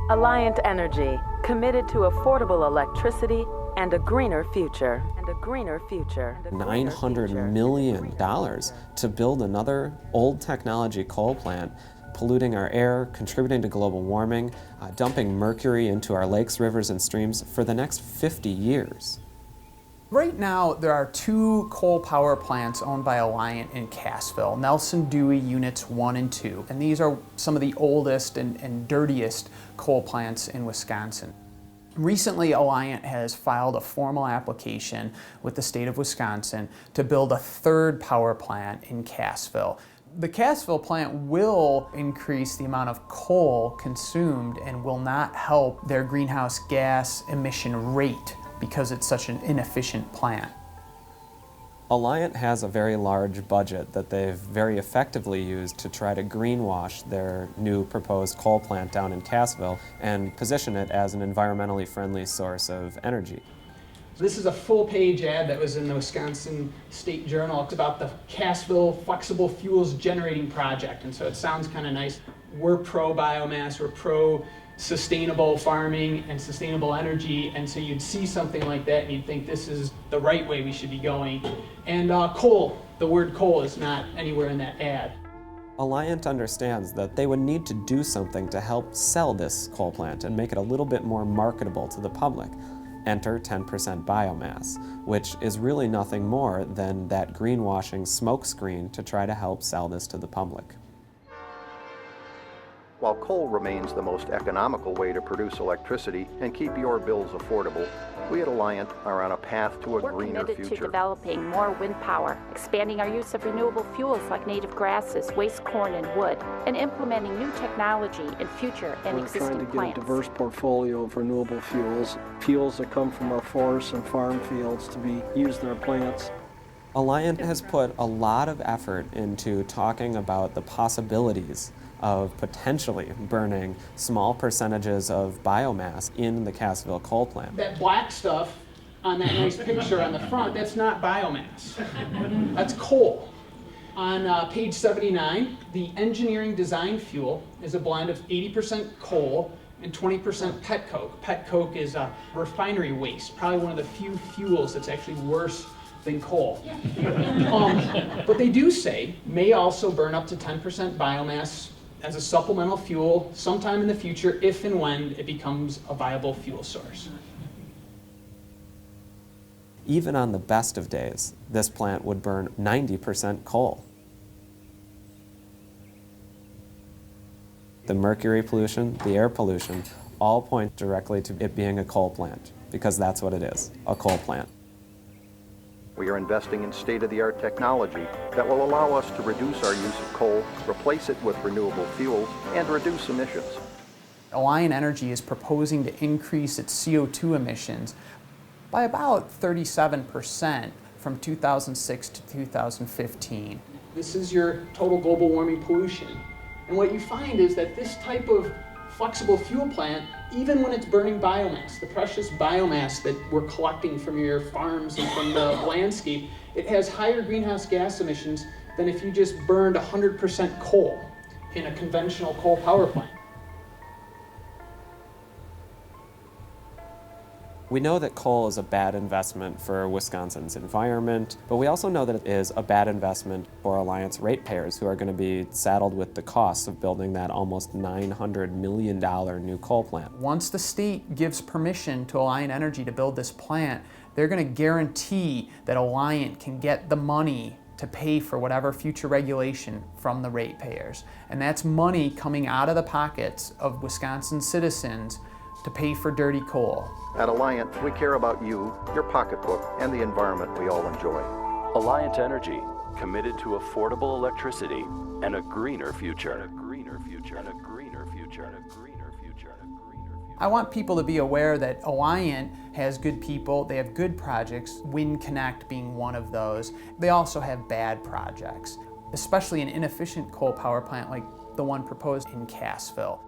Alliant Energy, committed to affordable electricity and a greener future. $900 million to build another old technology coal plant, polluting our air, contributing to global warming, dumping mercury into our lakes, rivers, and streams for the next 50 years. Right now, there are 2 coal power plants owned by Alliant in Cassville, Nelson Dewey Units 1 and 2. And these are some of the oldest and dirtiest coal plants in Wisconsin. Recently, Alliant has filed a formal application with the state of Wisconsin to build a 3rd power plant in Cassville. The Cassville plant will increase the amount of coal consumed and will not help their greenhouse gas emission rate because it's such an inefficient plant. Alliant has a very large budget that they've very effectively used to try to greenwash their new proposed coal plant down in Cassville and position it as an environmentally friendly source of energy. This is a full-page ad that was in the Wisconsin State Journal. It's about the Cassville Flexible Fuels Generating Project, and so it sounds kind of nice. We're pro-biomass, we're pro-sustainable farming and sustainable energy, and so you'd see something like that and you'd think this is the right way we should be going. And coal, the word coal is not anywhere in that ad. Alliant understands that they would need to do something to help sell this coal plant and make it a little bit more marketable to the public. Enter 10% biomass, which is really nothing more than that greenwashing smokescreen to try to help sell this to the public. While coal remains the most economical way to produce electricity and keep your bills affordable, we at Alliant are on a path to a greener future. We're committed to developing more wind power, expanding our use of renewable fuels like native grasses, waste corn, and wood, and implementing new technology in future and existing plants. We're trying to get a diverse portfolio of renewable fuels, fuels that come from our forests and farm fields to be used in our plants. Alliant has put a lot of effort into talking about the possibilities of potentially burning small percentages of biomass in the Cassville coal plant. That black stuff on that nice picture on the front, that's not biomass. That's coal. On page 79, the engineering design fuel is a blend of 80% coal and 20% pet coke. Pet coke is refinery waste, probably one of the few fuels that's actually worse than coal. But they do say may also burn up to 10% biomass as a supplemental fuel sometime in the future if and when it becomes a viable fuel source. Even on the best of days, this plant would burn 90% coal. The mercury pollution, the air pollution, all point directly to it being a coal plant, because that's what it is, a coal plant. We are investing in state-of-the-art technology that will allow us to reduce our use of coal, replace it with renewable fuels, and reduce emissions. Alliant Energy is proposing to increase its CO2 emissions by about 37% from 2006 to 2015. This is your total global warming pollution. And what you find is that this type of flexible fuel plant, even when it's burning biomass, the precious biomass that we're collecting from your farms and from the landscape, it has higher greenhouse gas emissions than if you just burned 100% coal in a conventional coal power plant. We know that coal is a bad investment for Wisconsin's environment, but we also know that it is a bad investment for Alliant's ratepayers who are going to be saddled with the costs of building that almost $900 million new coal plant. Once the state gives permission to Alliant Energy to build this plant, they're going to guarantee that Alliant can get the money to pay for whatever future regulation from the ratepayers. And that's money coming out of the pockets of Wisconsin citizens to pay for dirty coal. At Alliant, we care about you, your pocketbook, and the environment we all enjoy. Alliant Energy, committed to affordable electricity and a greener future. I want people to be aware that Alliant has good people, they have good projects, Wind Connect being one of those. They also have bad projects, especially an inefficient coal power plant like the one proposed in Cassville.